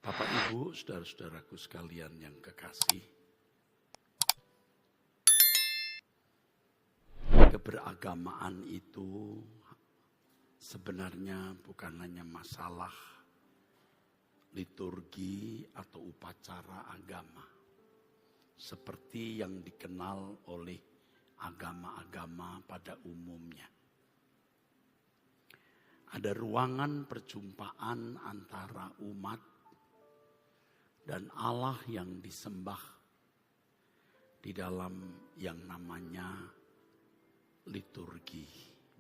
Bapak Ibu, saudara-saudaraku sekalian yang kekasih, keberagamaan itu sebenarnya bukan hanya masalah liturgi atau upacara agama, seperti yang dikenal oleh agama-agama pada umumnya. Ada ruangan perjumpaan antara umat dan Allah yang disembah di dalam yang namanya liturgi.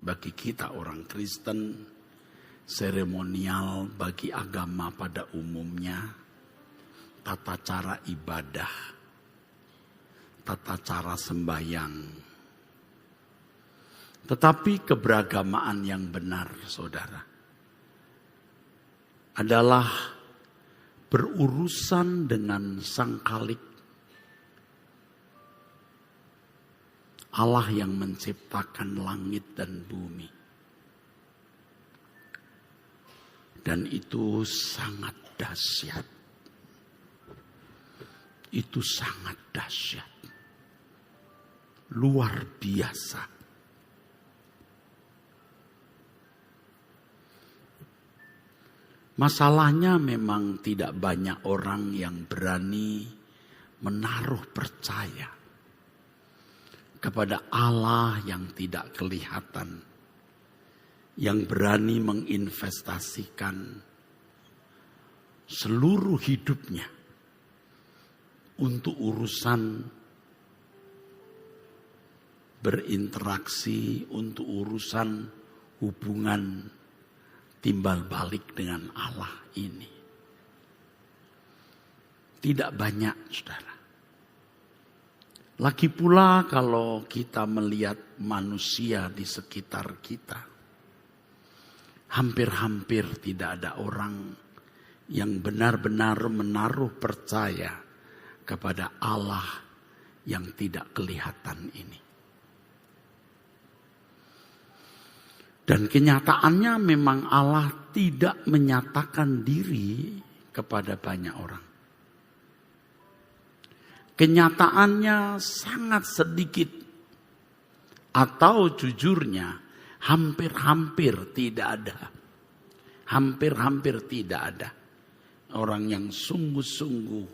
Bagi kita orang Kristen, seremonial bagi agama pada umumnya, tata cara ibadah, tata cara sembahyang. Tetapi keberagamaan yang benar, saudara, adalah berurusan dengan Sang Khalik, Allah yang menciptakan langit dan bumi. Dan itu sangat dahsyat. Itu sangat dahsyat. Luar biasa. Masalahnya memang tidak banyak orang yang berani menaruh percaya kepada Allah yang tidak kelihatan, yang berani menginvestasikan seluruh hidupnya untuk urusan berinteraksi, untuk urusan hubungan timbal balik dengan Allah ini. Tidak banyak, saudara. Lagi pula kalau kita melihat manusia di sekitar kita, hampir-hampir tidak ada orang yang benar-benar menaruh percaya kepada Allah yang tidak kelihatan ini. Dan kenyataannya memang Allah tidak menyatakan diri kepada banyak orang. Kenyataannya sangat sedikit. Atau jujurnya hampir-hampir tidak ada. Hampir-hampir tidak ada orang yang sungguh-sungguh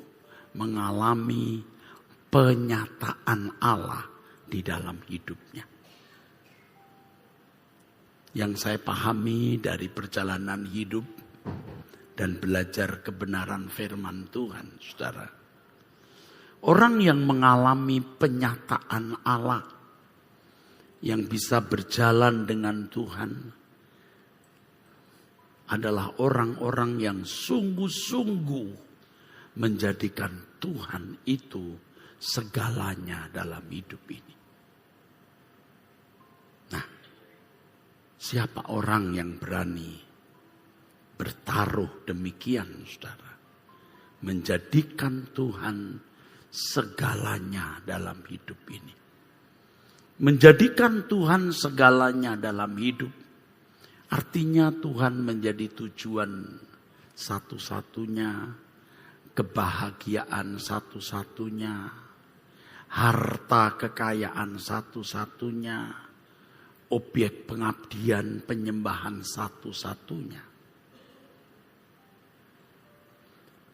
mengalami penyataan Allah di dalam hidupnya. Yang saya pahami dari perjalanan hidup dan belajar kebenaran firman Tuhan, saudara. Orang yang mengalami penyataan Allah, yang bisa berjalan dengan Tuhan, adalah orang-orang yang sungguh-sungguh menjadikan Tuhan itu segalanya dalam hidup ini. Siapa orang yang berani bertaruh demikian, saudara? Menjadikan Tuhan segalanya dalam hidup ini. Menjadikan Tuhan segalanya dalam hidup. Artinya Tuhan menjadi tujuan satu-satunya, kebahagiaan satu-satunya, harta kekayaan satu-satunya, objek pengabdian, penyembahan satu-satunya.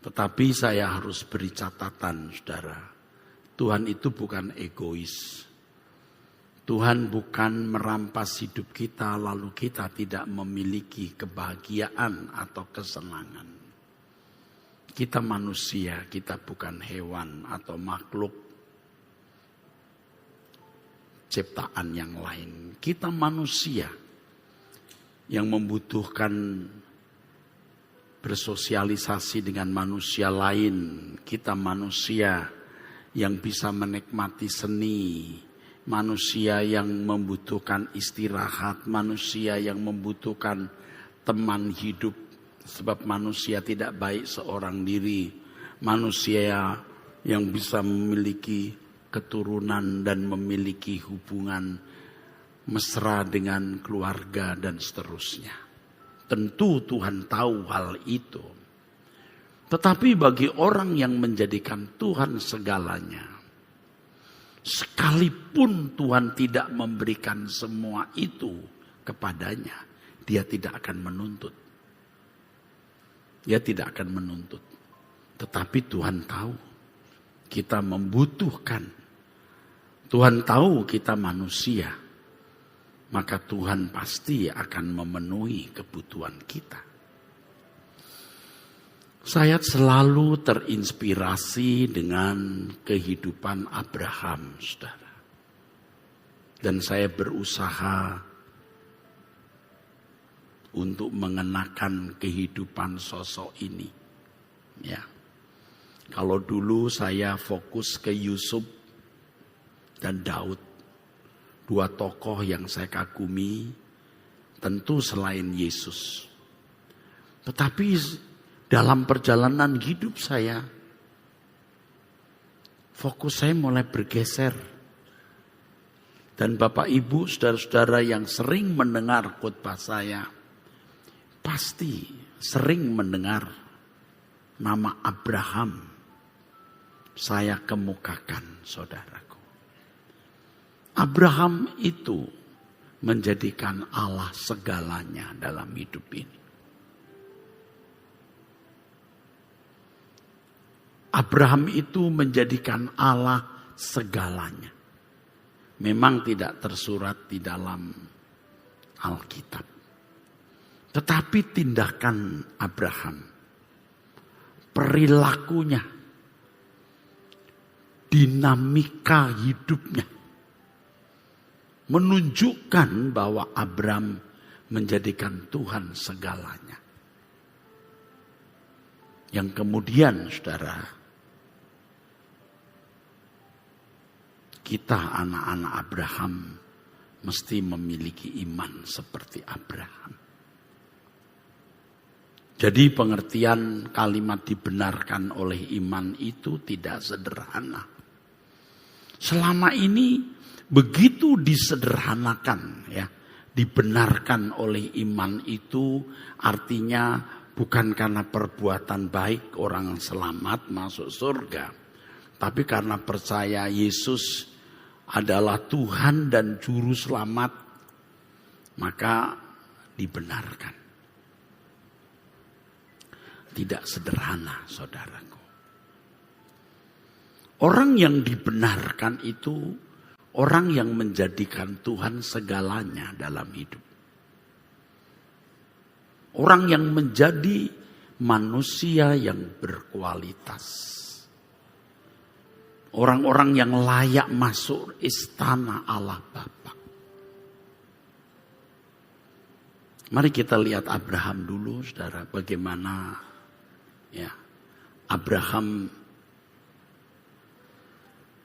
Tetapi saya harus beri catatan, saudara. Tuhan itu bukan egois. Tuhan bukan merampas hidup kita lalu kita tidak memiliki kebahagiaan atau kesenangan. Kita manusia, kita bukan hewan atau makhluk ciptaan yang lain. Kita manusia yang membutuhkan bersosialisasi dengan manusia lain. Kita manusia yang bisa menikmati seni, manusia yang membutuhkan istirahat, manusia yang membutuhkan teman hidup. Sebab manusia tidak baik seorang diri. Manusia yang bisa memiliki keturunan dan memiliki hubungan mesra dengan keluarga dan seterusnya. Tentu Tuhan tahu hal itu. Tetapi bagi orang yang menjadikan Tuhan segalanya, sekalipun Tuhan tidak memberikan semua itu kepadanya, dia tidak akan menuntut. Dia tidak akan menuntut. Tetapi Tuhan tahu kita membutuhkan. Tuhan tahu kita manusia. Maka Tuhan pasti akan memenuhi kebutuhan kita. Saya selalu terinspirasi dengan kehidupan Abraham, saudara. Dan saya berusaha untuk mengenakan kehidupan sosok ini. Ya. Kalau dulu saya fokus ke Yusuf dan Daud, dua tokoh yang saya kagumi, tentu selain Yesus. Tetapi dalam perjalanan hidup saya, fokus saya mulai bergeser. Dan Bapak Ibu, saudara-saudara yang sering mendengar khotbah saya, pasti sering mendengar nama Abraham saya kemukakan, saudaraku. Abraham itu menjadikan Allah segalanya dalam hidup ini. Abraham itu menjadikan Allah segalanya. Memang tidak tersurat di dalam Alkitab. Tetapi tindakan Abraham, perilakunya, dinamika hidupnya, menunjukkan bahwa Abraham menjadikan Tuhan segalanya. Yang kemudian, saudara, kita anak-anak Abraham mesti memiliki iman seperti Abraham. Jadi pengertian kalimat dibenarkan oleh iman itu tidak sederhana. Selama ini begitu disederhanakan, ya, dibenarkan oleh iman itu artinya bukan karena perbuatan baik orang selamat masuk surga, tapi karena percaya Yesus adalah Tuhan dan Juru Selamat, maka dibenarkan. Tidak sederhana, saudaraku. Orang yang dibenarkan itu orang yang menjadikan Tuhan segalanya dalam hidup. Orang yang menjadi manusia yang berkualitas. Orang-orang yang layak masuk istana Allah Bapa. Mari kita lihat Abraham dulu, saudara, bagaimana ya Abraham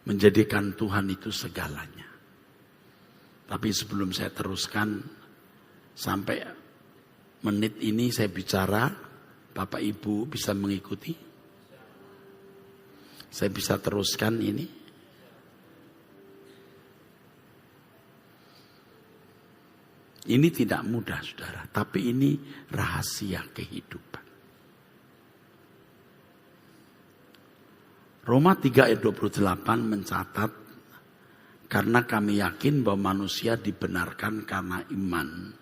menjadikan Tuhan itu segalanya. Tapi sebelum saya teruskan, sampai menit ini saya bicara, Bapak Ibu bisa mengikuti? Saya bisa teruskan ini? Ini tidak mudah, saudara, tapi ini rahasia kehidupan. Roma 3 ayat 28 mencatat, karena kami yakin bahwa manusia dibenarkan karena iman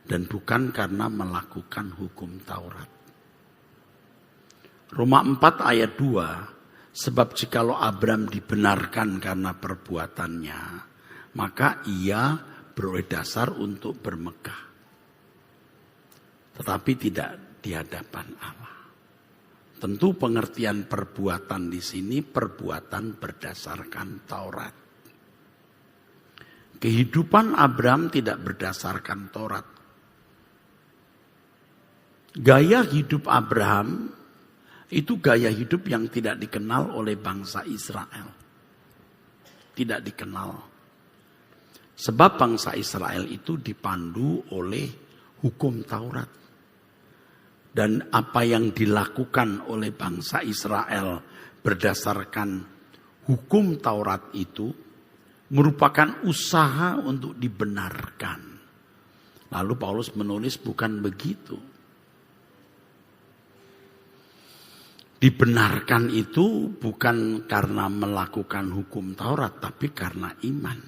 dan bukan karena melakukan hukum Taurat. Roma 4 ayat 2, sebab jikalau Abraham dibenarkan karena perbuatannya, maka ia beroleh dasar untuk bermegah. Tetapi tidak di hadapan Allah. Tentu pengertian perbuatan di sini perbuatan berdasarkan Taurat. Kehidupan Abraham tidak berdasarkan Taurat. Gaya hidup Abraham itu gaya hidup yang tidak dikenal oleh bangsa Israel. Tidak dikenal. Sebab bangsa Israel itu dipandu oleh hukum Taurat. Dan apa yang dilakukan oleh bangsa Israel berdasarkan hukum Taurat itu merupakan usaha untuk dibenarkan. Lalu Paulus menulis bukan begitu. Dibenarkan itu bukan karena melakukan hukum Taurat, tapi karena iman.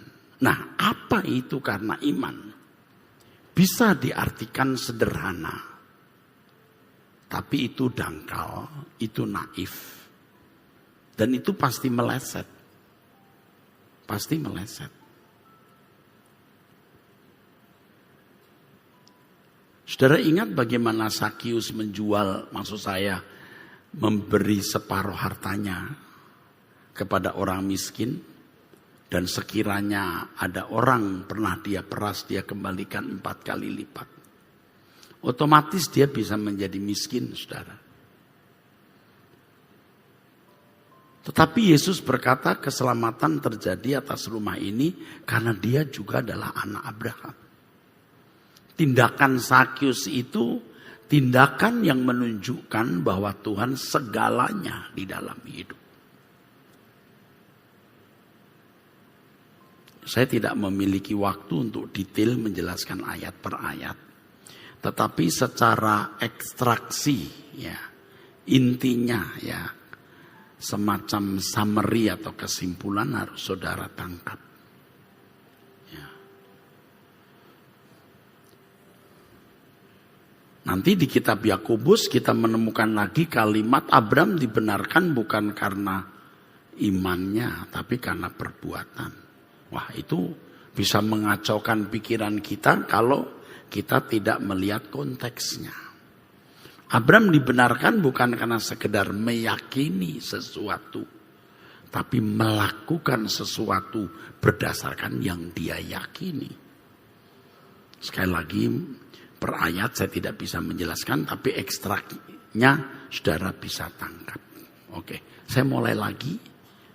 Nah, apa itu karena iman? Bisa diartikan sederhana, tapi itu dangkal, itu naif. Dan itu pasti meleset. Pasti meleset. Saudara ingat bagaimana Sakius menjual, maksud saya, memberi separuh hartanya kepada orang miskin, dan sekiranya ada orang pernah dia peras, dia kembalikan 4 kali lipat. Otomatis dia bisa menjadi miskin, saudara. Tetapi Yesus berkata keselamatan terjadi atas rumah ini karena dia juga adalah anak Abraham. Tindakan Sakius itu tindakan yang menunjukkan bahwa Tuhan segalanya di dalam hidup. Saya tidak memiliki waktu untuk detail menjelaskan ayat per ayat. Tetapi secara ekstraksi, ya, intinya, ya, semacam summary atau kesimpulan harus saudara tangkap. Ya. Nanti di kitab Yakobus kita menemukan lagi kalimat Abraham dibenarkan bukan karena imannya, tapi karena perbuatan. Wah, itu bisa mengacaukan pikiran kita kalau kita tidak melihat konteksnya. Abraham dibenarkan bukan karena sekedar meyakini sesuatu, tapi melakukan sesuatu berdasarkan yang dia yakini. Sekali lagi, per ayat saya tidak bisa menjelaskan, tapi ekstraknya saudara bisa tangkap. Oke, saya mulai lagi,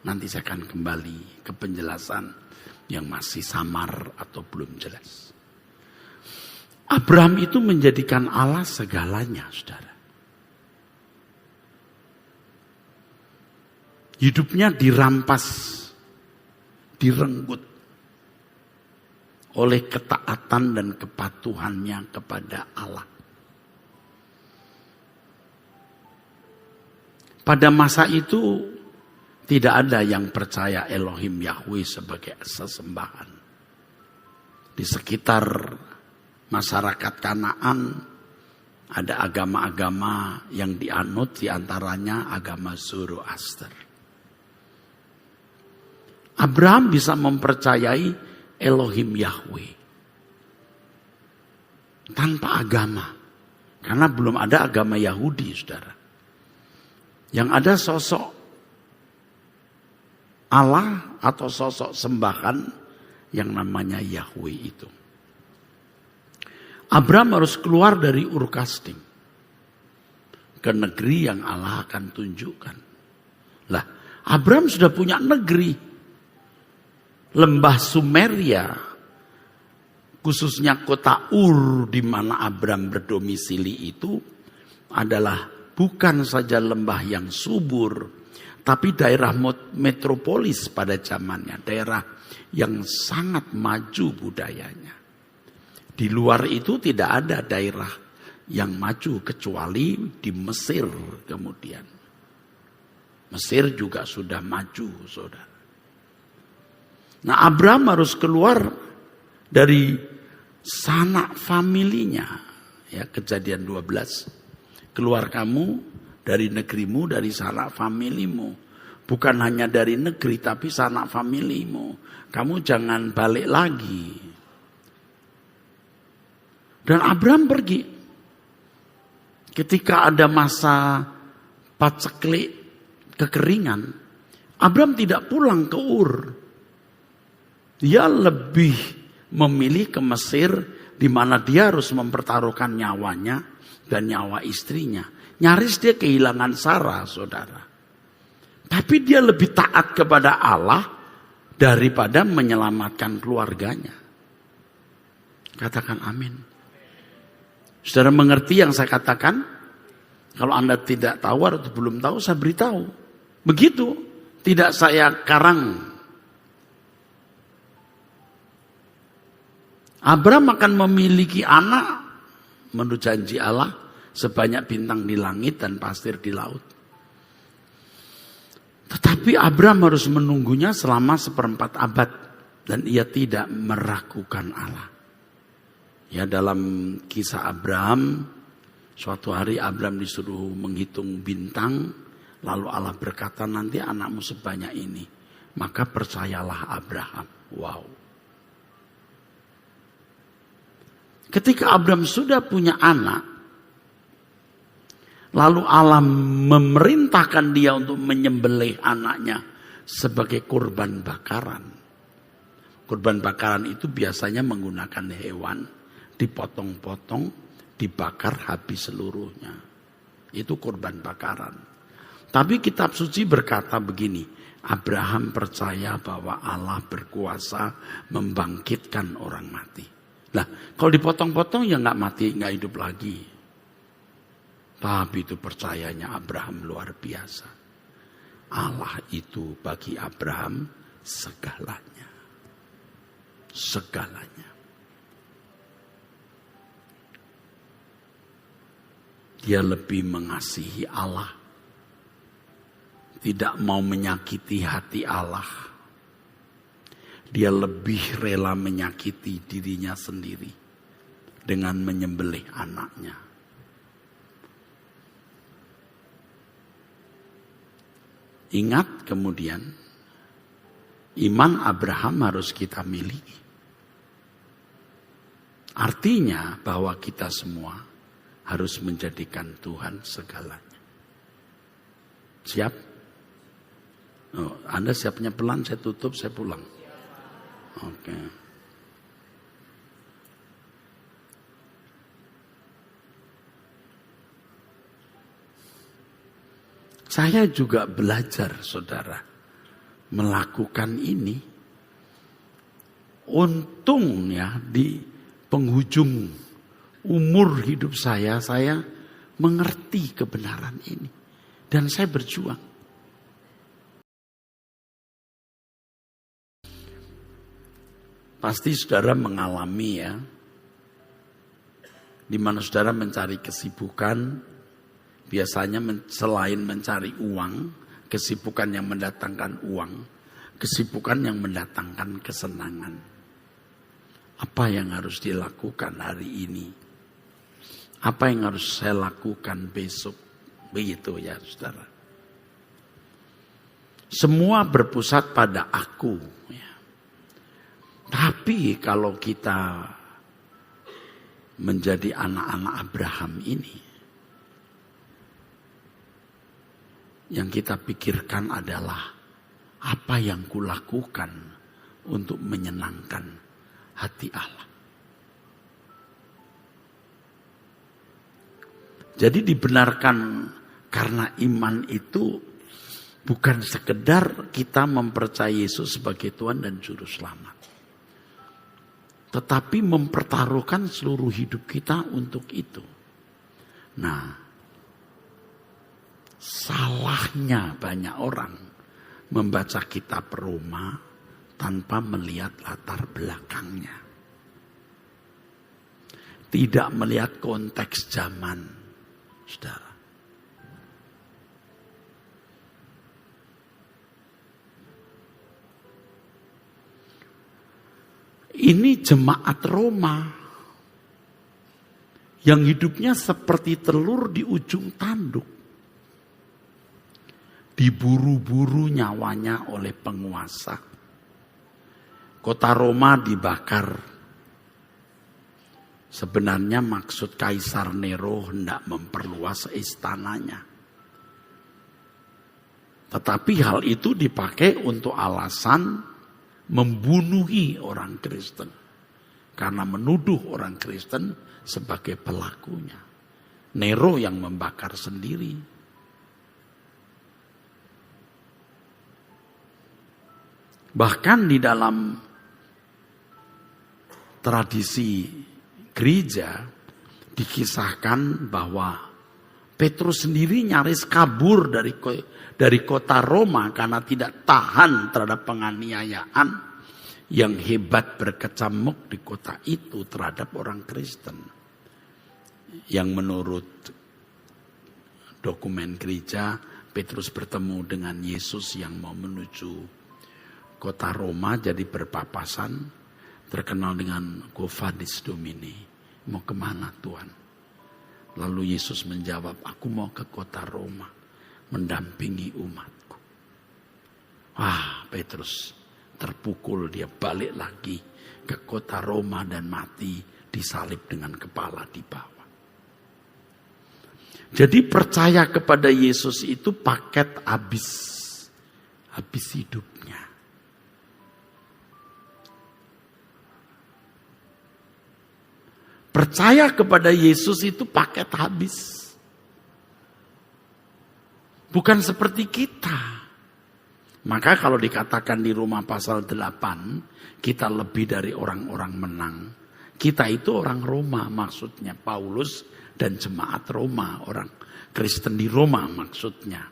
nanti saya akan kembali ke penjelasan yang masih samar atau belum jelas. Abraham itu menjadikan Allah segalanya, saudara. Hidupnya dirampas, direnggut oleh ketaatan dan kepatuhannya kepada Allah. Pada masa itu tidak ada yang percaya Elohim Yahweh sebagai sesembahan. Di sekitar masyarakat Kanaan ada agama-agama yang dianut, diantaranya agama Zoroaster. Abraham bisa mempercayai Elohim Yahweh tanpa agama, karena belum ada agama Yahudi, saudara. Yang ada sosok Allah atau sosok sembahan yang namanya Yahweh itu. Abraham harus keluar dari Ur Kasdim ke negeri yang Allah akan tunjukkan. Lah, Abraham sudah punya negeri. Lembah Sumeria, khususnya kota Ur di mana Abraham berdomisili itu adalah bukan saja lembah yang subur, tapi daerah metropolis pada zamannya, daerah yang sangat maju budayanya. Di luar itu tidak ada daerah yang maju kecuali di Mesir kemudian. Mesir juga sudah maju, saudara. Nah, Abraham harus keluar dari sanak familinya. Ya, Kejadian 12. Keluar kamu dari negerimu, dari sanak familimu. Bukan hanya dari negeri, tapi sanak familimu. Kamu jangan balik lagi. Dan Abraham pergi. Ketika ada masa paceklik kekeringan, Abraham tidak pulang ke Ur. Dia lebih memilih ke Mesir, di mana dia harus mempertaruhkan nyawanya dan nyawa istrinya. Nyaris dia kehilangan Sarah, saudara. Tapi dia lebih taat kepada Allah daripada menyelamatkan keluarganya. Katakan amin. Saudara mengerti yang saya katakan? Kalau Anda tidak tahu atau belum tahu, saya beritahu. Begitu, tidak saya karang. Abraham akan memiliki anak menurut janji Allah sebanyak bintang di langit dan pasir di laut. Tetapi Abraham harus menunggunya selama 1/4 abad. Dan ia tidak meragukan Allah. Ya, dalam kisah Abraham, suatu hari Abraham disuruh menghitung bintang. Lalu Allah berkata, nanti anakmu sebanyak ini. Maka percayalah Abraham. Wow. Ketika Abraham sudah punya anak, lalu Allah memerintahkan dia untuk menyembelih anaknya sebagai kurban bakaran. Kurban bakaran itu biasanya menggunakan hewan, dipotong-potong, dibakar habis seluruhnya. Itu kurban bakaran. Tapi kitab suci berkata begini, Abraham percaya bahwa Allah berkuasa membangkitkan orang mati. Nah, kalau dipotong-potong ya nggak mati, nggak hidup lagi. Tapi itu percayanya Abraham luar biasa. Allah itu bagi Abraham segalanya. Segalanya. Dia lebih mengasihi Allah. Tidak mau menyakiti hati Allah. Dia lebih rela menyakiti dirinya sendiri dengan menyembelih anaknya. Ingat kemudian, iman Abraham harus kita miliki. Artinya bahwa kita semua harus menjadikan Tuhan segalanya. Siap? Oh, Anda siapnya pelan, saya tutup, saya pulang. Oke. Saya juga belajar, saudara, melakukan ini. Untung ya di penghujung umur hidup saya mengerti kebenaran ini. Dan saya berjuang. Pasti saudara mengalami ya, di mana saudara mencari kesibukan, biasanya selain mencari uang, kesibukan yang mendatangkan uang, kesibukan yang mendatangkan kesenangan. Apa yang harus dilakukan hari ini? Apa yang harus saya lakukan besok? Begitu ya saudara. Semua berpusat pada aku. Ya. Tapi kalau kita menjadi anak-anak Abraham ini, yang kita pikirkan adalah apa yang kulakukan untuk menyenangkan hati Allah. Jadi dibenarkan karena iman itu bukan sekedar kita mempercayai Yesus sebagai Tuhan dan Juru Selamat. Tetapi mempertaruhkan seluruh hidup kita untuk itu. Nah, salahnya banyak orang membaca kitab Roma tanpa melihat latar belakangnya. Tidak melihat konteks zaman, saudara. Ini jemaat Roma yang hidupnya seperti telur di ujung tanduk. Diburu-buru nyawanya oleh penguasa. Kota Roma dibakar. Sebenarnya maksud Kaisar Nero hendak memperluas istananya. Tetapi hal itu dipakai untuk alasan membunuhi orang Kristen. Karena menuduh orang Kristen sebagai pelakunya. Nero yang membakar sendiri. Bahkan di dalam tradisi gereja dikisahkan bahwa Petrus sendiri nyaris kabur dari kota Roma karena tidak tahan terhadap penganiayaan yang hebat berkecamuk di kota itu terhadap orang Kristen. Yang menurut dokumen gereja, Petrus bertemu dengan Yesus yang mau menuju kota Roma, jadi berpapasan, terkenal dengan Quo Vadis Domini. Mau kemana Tuhan? Lalu Yesus menjawab, aku mau ke kota Roma, mendampingi umatku. Wah, Petrus terpukul, dia balik lagi ke kota Roma dan mati disalib dengan kepala di bawah. Jadi percaya kepada Yesus itu paket habis hidupnya. Percaya kepada Yesus itu paket habis. Bukan seperti kita. Maka kalau dikatakan di Roma pasal 8, kita lebih dari orang-orang menang. Kita itu orang Roma maksudnya, Paulus dan jemaat Roma, orang Kristen di Roma maksudnya.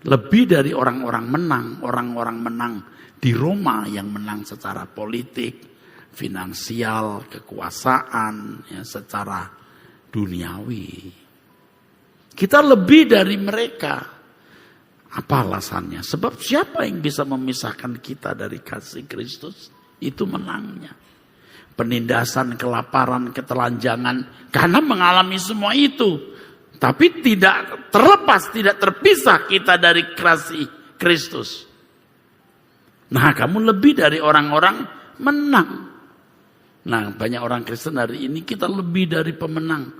Lebih dari orang-orang menang, orang-orang menang di Roma yang menang secara politik, finansial, kekuasaan, ya, secara duniawi. Kita lebih dari mereka. Apa alasannya? Sebab siapa yang bisa memisahkan kita dari kasih Kristus? Itu menangnya. Penindasan, kelaparan, ketelanjangan. Karena mengalami semua itu. Tapi tidak terlepas, tidak terpisah kita dari kasih Kristus. Nah, kamu lebih dari orang-orang menang. Nah, banyak orang Kristen hari ini kita lebih dari pemenang.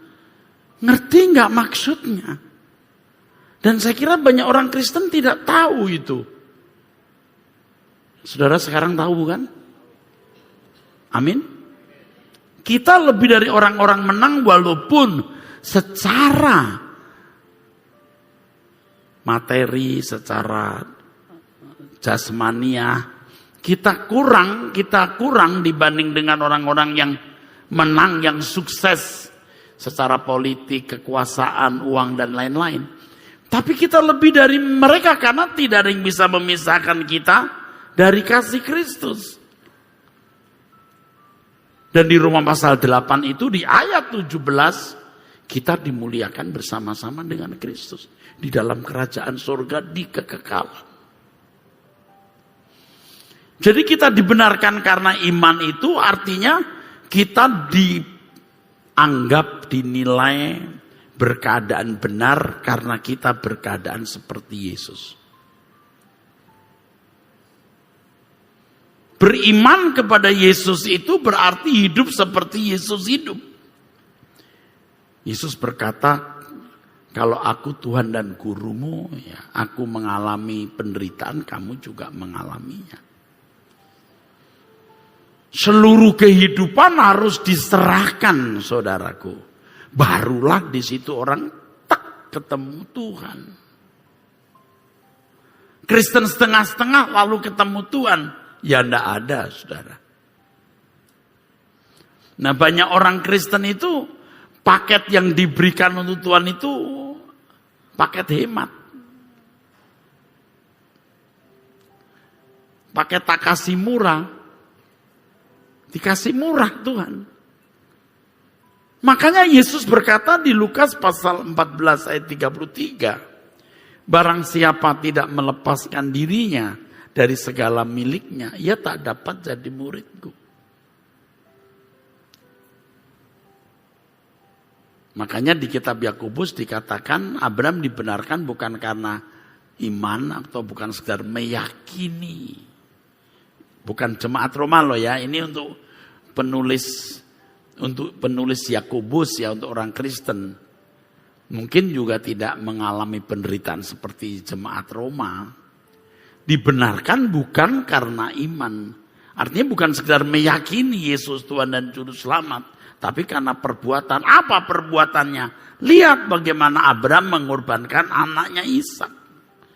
Ngerti nggak maksudnya? Dan saya kira banyak orang Kristen tidak tahu itu. Saudara sekarang tahu kan? Amin. Kita lebih dari orang-orang menang walaupun secara materi, secara jasmania kita kurang dibanding dengan orang-orang yang menang, yang sukses secara politik, kekuasaan, uang dan lain-lain. Tapi kita lebih dari mereka karena tidak ada yang bisa memisahkan kita dari kasih Kristus. Dan di Roma pasal 8 itu di ayat 17 kita dimuliakan bersama-sama dengan Kristus di dalam kerajaan surga di kekekalan. Jadi kita dibenarkan karena iman itu artinya kita dianggap, dinilai berkeadaan benar karena kita berkeadaan seperti Yesus. Beriman kepada Yesus itu berarti hidup seperti Yesus hidup. Yesus berkata, kalau aku Tuhan dan gurumu, ya, aku mengalami penderitaan, kamu juga mengalaminya. Seluruh kehidupan harus diserahkan, saudaraku. Barulah di situ orang ketemu Tuhan. Kristen setengah-setengah lalu ketemu Tuhan. Ya enggak ada, saudara. Nah, banyak orang Kristen itu paket yang diberikan untuk Tuhan itu paket hemat. Paket tak kasih murah. Dikasih murah Tuhan. Makanya Yesus berkata di Lukas pasal 14 ayat 33. Barang siapa tidak melepaskan dirinya dari segala miliknya, ia tak dapat jadi muridku. Makanya di kitab Yakobus dikatakan Abraham dibenarkan bukan karena iman atau bukan sekedar meyakini. Bukan jemaat Roma loh ya, ini untuk penulis Yakobus ya, untuk orang Kristen. Mungkin juga tidak mengalami penderitaan seperti jemaat Roma. Dibenarkan bukan karena iman. Artinya bukan sekedar meyakini Yesus Tuhan dan Juru Selamat. Tapi karena perbuatan. Apa perbuatannya? Lihat bagaimana Abraham mengorbankan anaknya Ishak.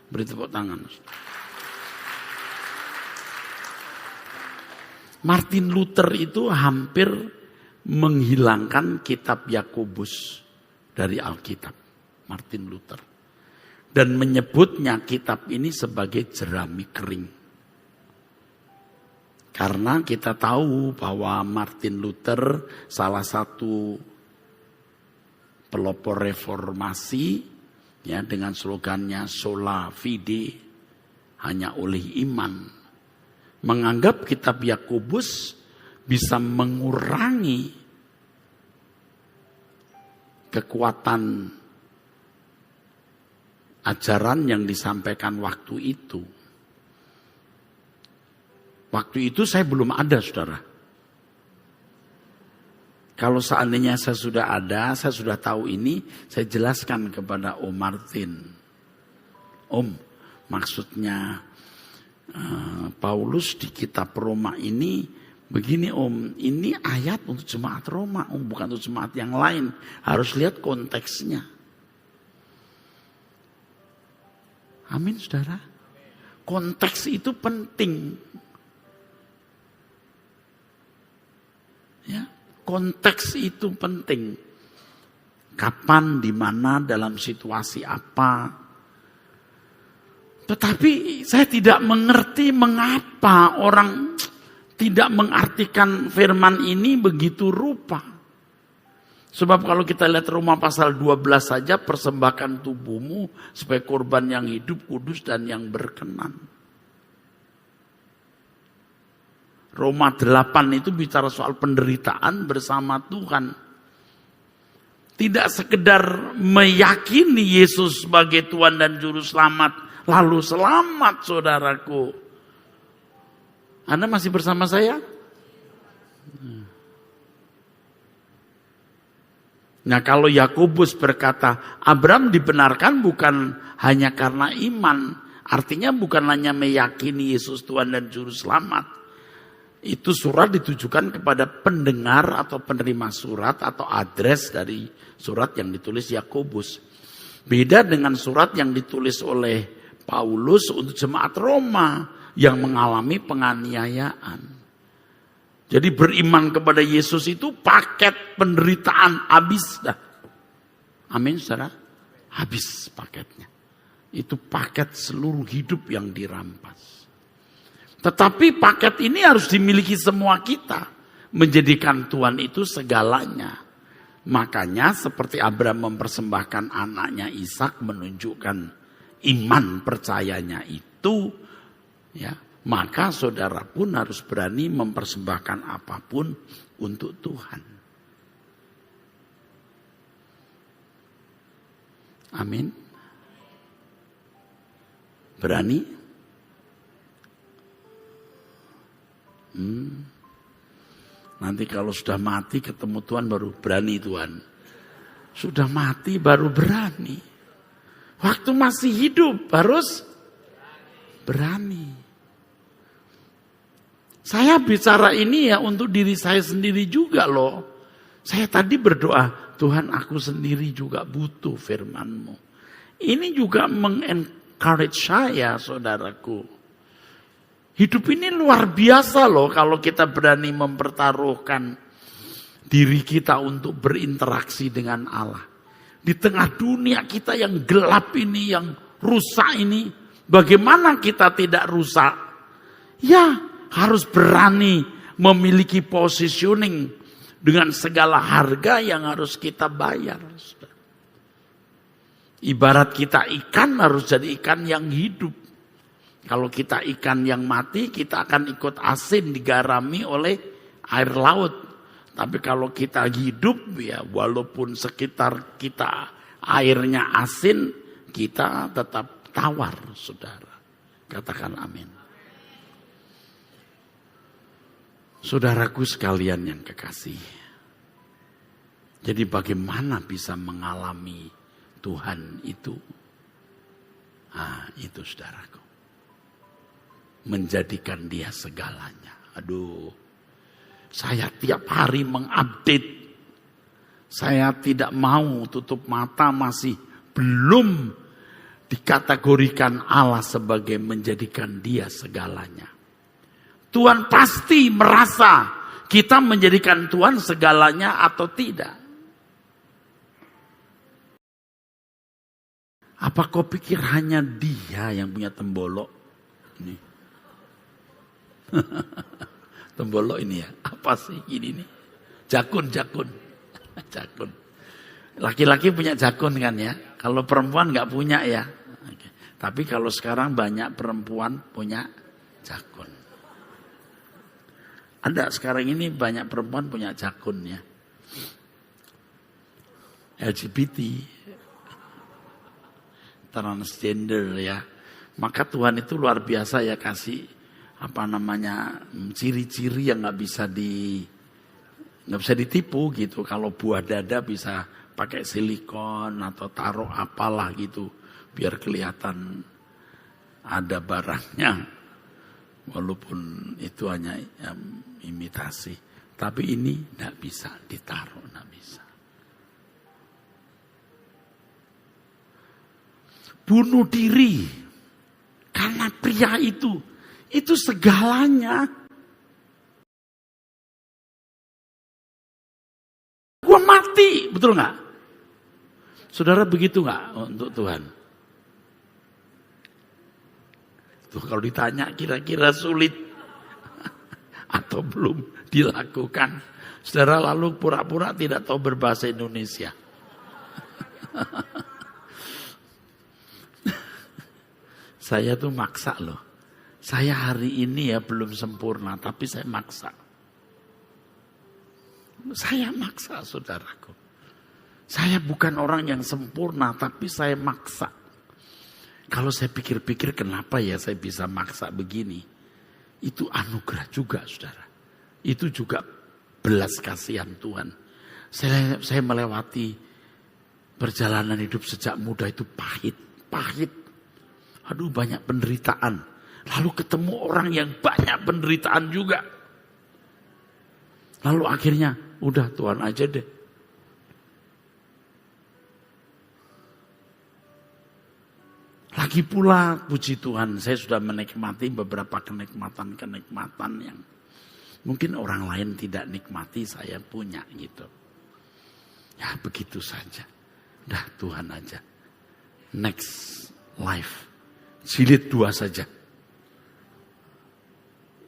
Beri tepuk tangan. Martin Luther itu hampir menghilangkan kitab Yakobus dari Alkitab. Martin Luther. Dan menyebutnya kitab ini sebagai jerami kering. Karena kita tahu bahwa Martin Luther salah satu pelopor reformasi Ya, dengan slogannya sola fide, hanya oleh iman. Menganggap kitab Yakobus bisa mengurangi kekuatan ajaran yang disampaikan waktu itu. Waktu itu saya belum ada, saudara. Kalau seandainya saya sudah ada, saya sudah tahu ini, saya jelaskan kepada Om Martin. Om, maksudnya Paulus di kitab Roma ini begini Om, ini ayat untuk jemaat Roma, Om, bukan untuk jemaat yang lain. Harus lihat konteksnya. Amin, saudara. Konteks itu penting. Ya. Konteks itu penting. Kapan, di mana, dalam situasi apa. Tetapi saya tidak mengerti mengapa orang tidak mengartikan firman ini begitu rupa. Sebab kalau kita lihat Roma pasal 12 saja, persembahkan tubuhmu sebagai korban yang hidup, kudus, dan yang berkenan. Roma 8 itu bicara soal penderitaan bersama Tuhan. Tidak sekedar meyakini Yesus sebagai Tuhan dan Juru Selamat, lalu selamat, saudaraku. Anda masih bersama saya? Nah, kalau Yakobus berkata, Abraham dibenarkan bukan hanya karena iman. Artinya bukan hanya meyakini Yesus Tuhan dan Juru Selamat. Itu surat ditujukan kepada pendengar atau penerima surat atau address dari surat yang ditulis Yakobus. Beda dengan surat yang ditulis oleh Paulus untuk jemaat Roma yang mengalami penganiayaan. Jadi beriman kepada Yesus itu paket penderitaan habis dah. Amin, saudara? Habis paketnya. Itu paket seluruh hidup yang dirampas. Tetapi paket ini harus dimiliki semua kita. Menjadikan Tuhan itu segalanya. Makanya seperti Abraham mempersembahkan anaknya Ishak menunjukkan iman percayanya itu. Ya, maka saudara pun harus berani mempersembahkan apapun untuk Tuhan. Amin. Berani? Nanti kalau sudah mati ketemu Tuhan baru berani Tuhan. Sudah mati baru berani. Waktu masih hidup harus berani. Saya bicara ini ya untuk diri saya sendiri juga loh. Saya tadi berdoa, Tuhan aku sendiri juga butuh firman-Mu. Ini juga mengencourage saya, saudaraku. Hidup ini luar biasa loh kalau kita berani mempertaruhkan diri kita untuk berinteraksi dengan Allah. Di tengah dunia kita yang gelap ini, yang rusak ini, bagaimana kita tidak rusak? Ya, harus berani memiliki positioning dengan segala harga yang harus kita bayar. Ibarat kita ikan harus jadi ikan yang hidup. Kalau kita ikan yang mati, kita akan ikut asin digarami oleh air laut. Tapi kalau kita hidup, ya walaupun sekitar kita airnya asin, kita tetap tawar, saudara. Katakan amin. Saudaraku sekalian yang kekasih. Jadi bagaimana bisa mengalami Tuhan itu? Itu saudaraku. Menjadikan dia segalanya. Aduh, saya tiap hari mengupdate. Saya tidak mau tutup mata masih belum dikategorikan Allah sebagai menjadikan dia segalanya. Tuhan pasti merasa kita menjadikan Tuhan segalanya atau tidak. Apa kau pikir hanya dia yang punya tembolok? Ini. Tembolok ini ya, apa sih ini nih? Jakun. Laki-laki punya jakun kan ya. Kalau perempuan nggak punya ya. Oke. Tapi kalau sekarang banyak perempuan punya jakun. Ada sekarang ini banyak perempuan punya jakun ya. LGBT, transgender ya. Maka Tuhan itu luar biasa ya kasih ciri-ciri yang nggak bisa ditipu gitu. Kalau buah dada bisa pakai silikon atau taruh apalah gitu biar kelihatan ada barangnya, walaupun itu hanya imitasi. Tapi ini tidak bisa ditaruh, tidak bisa. Bunuh diri karena pria itu segalanya. Gua mati, betul nggak? Saudara begitu nggak untuk Tuhan? Tuh kalau ditanya kira-kira sulit atau belum dilakukan, saudara lalu pura-pura tidak tahu berbahasa Indonesia. Saya tuh maksa loh. Saya hari ini ya belum sempurna, tapi saya maksa. Saya maksa saudaraku. Saya bukan orang yang sempurna, tapi saya maksa. Kalau saya pikir-pikir kenapa ya saya bisa maksa begini. Itu anugerah juga saudara. Itu juga belas kasihan Tuhan. Saya melewati perjalanan hidup sejak muda itu pahit. Aduh banyak penderitaan. Lalu ketemu orang yang banyak penderitaan juga. Lalu akhirnya udah Tuhan aja deh. Lagi pula puji Tuhan saya sudah menikmati beberapa kenikmatan yang mungkin orang lain tidak nikmati, saya punya gitu. Ya begitu saja. Dah Tuhan aja. Next life. Jilid 2 saja.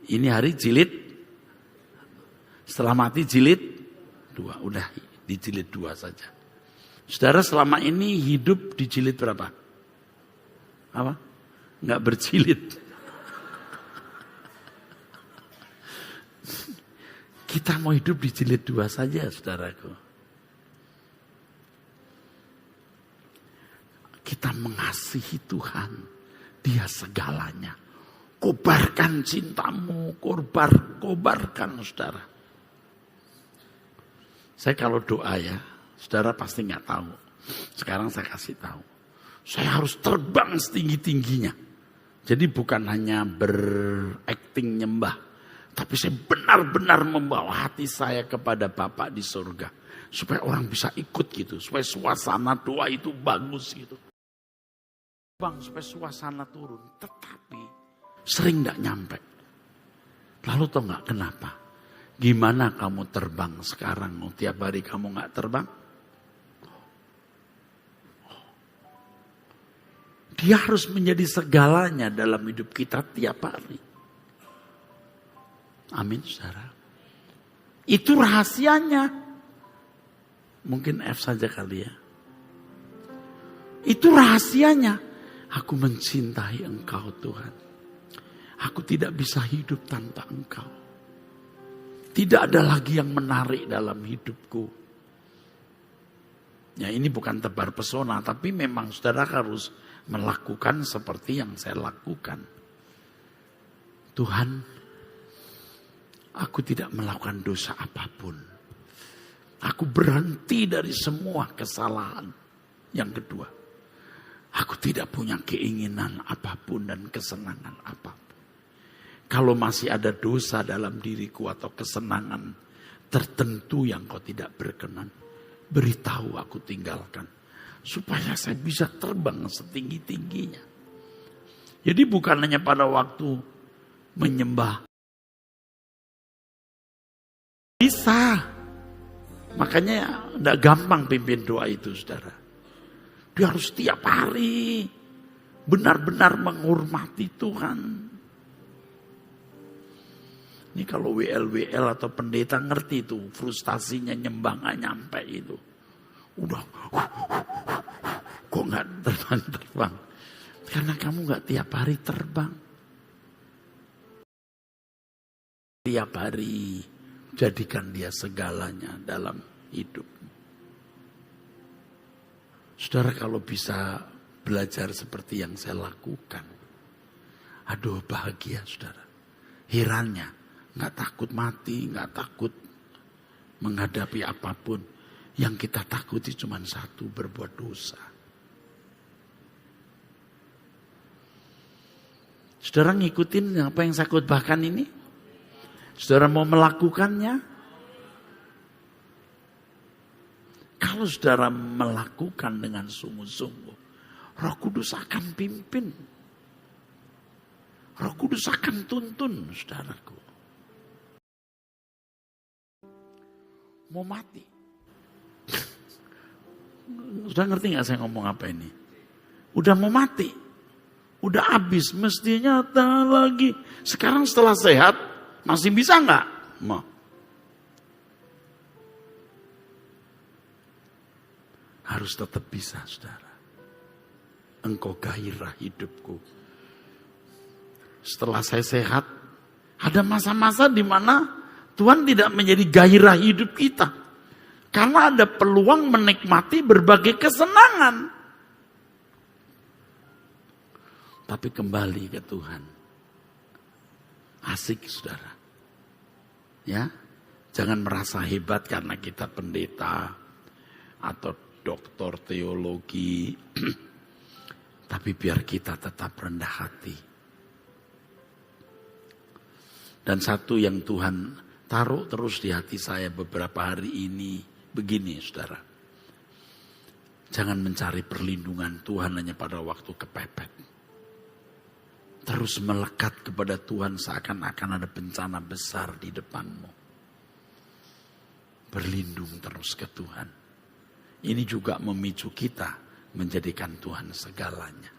Ini hari jilid. Setelah mati jilid 2. Udah di jilid 2 saja. Saudara selama ini hidup di jilid berapa? Apa? Nggak berjilid. Kita mau hidup di jilid 2 saja saudaraku. Kita mengasihi Tuhan. Dia segalanya. Kobarkan cintamu, kobarkan saudara. Saya kalau doa ya, saudara pasti nggak tahu. Sekarang saya kasih tahu. Saya harus terbang setinggi-tingginya. Jadi bukan hanya berakting nyembah. Tapi saya benar-benar membawa hati saya kepada Bapa di surga. Supaya orang bisa ikut gitu. Supaya suasana doa itu bagus gitu. Bang, supaya suasana turun. Tetapi sering gak nyampe. Lalu tau gak kenapa? Gimana kamu terbang sekarang? Tiap hari kamu gak terbang? Dia harus menjadi segalanya dalam hidup kita tiap hari. Amin, saudara. Itu rahasianya. Mungkin F saja kali ya. Itu rahasianya. Aku mencintai Engkau Tuhan. Aku tidak bisa hidup tanpa Engkau. Tidak ada lagi yang menarik dalam hidupku. Ya ini bukan tebar pesona, tapi memang saudara harus melakukan seperti yang saya lakukan. Tuhan, aku tidak melakukan dosa apapun. Aku berhenti dari semua kesalahan. Yang kedua, aku tidak punya keinginan apapun dan kesenangan apapun. Kalau masih ada dosa dalam diriku atau kesenangan tertentu yang kau tidak berkenan, beritahu aku tinggalkan. Supaya saya bisa terbang setinggi-tingginya. Jadi bukan hanya pada waktu menyembah. Bisa. Makanya tidak gampang pimpin doa itu saudara. Dia harus setiap hari benar-benar menghormati Tuhan. Ini kalau WL atau pendeta ngerti itu frustasinya nyembah gak nyampe itu. Udah, kok nggak terbang? Karena kamu nggak tiap hari terbang. Tiap hari jadikan dia segalanya dalam hidupmu. Saudara, kalau bisa belajar seperti yang saya lakukan, aduh bahagia saudara. Herannya, nggak takut mati, nggak takut menghadapi apapun. Yang kita takuti cuma satu, berbuat dosa. Saudara ngikutin apa yang saya khotbahkan ini? Saudara mau melakukannya? Kalau saudara melakukan dengan sungguh-sungguh, Roh Kudus akan pimpin. Roh Kudus akan tuntun, saudaraku. Mau mati. Sudah ngerti gak saya ngomong apa ini? Udah mau mati. Udah habis. Mestinya tak lagi. Sekarang setelah sehat, masih bisa gak? Mau. Harus tetap bisa, saudara. Engkau gairah hidupku. Setelah saya sehat, ada masa-masa di mana Tuhan tidak menjadi gairah hidup kita. Karena ada peluang menikmati berbagai kesenangan. Tapi kembali ke Tuhan. Asik, saudara. Ya, jangan merasa hebat karena kita pendeta atau doktor teologi. Tapi biar kita tetap rendah hati. Dan satu yang Tuhan taruh terus di hati saya beberapa hari ini. Begini saudara. Jangan mencari perlindungan Tuhan hanya pada waktu kepepet. Terus melekat kepada Tuhan seakan-akan ada bencana besar di depanmu. Berlindung terus ke Tuhan. Ini juga memicu kita menjadikan Tuhan segalanya.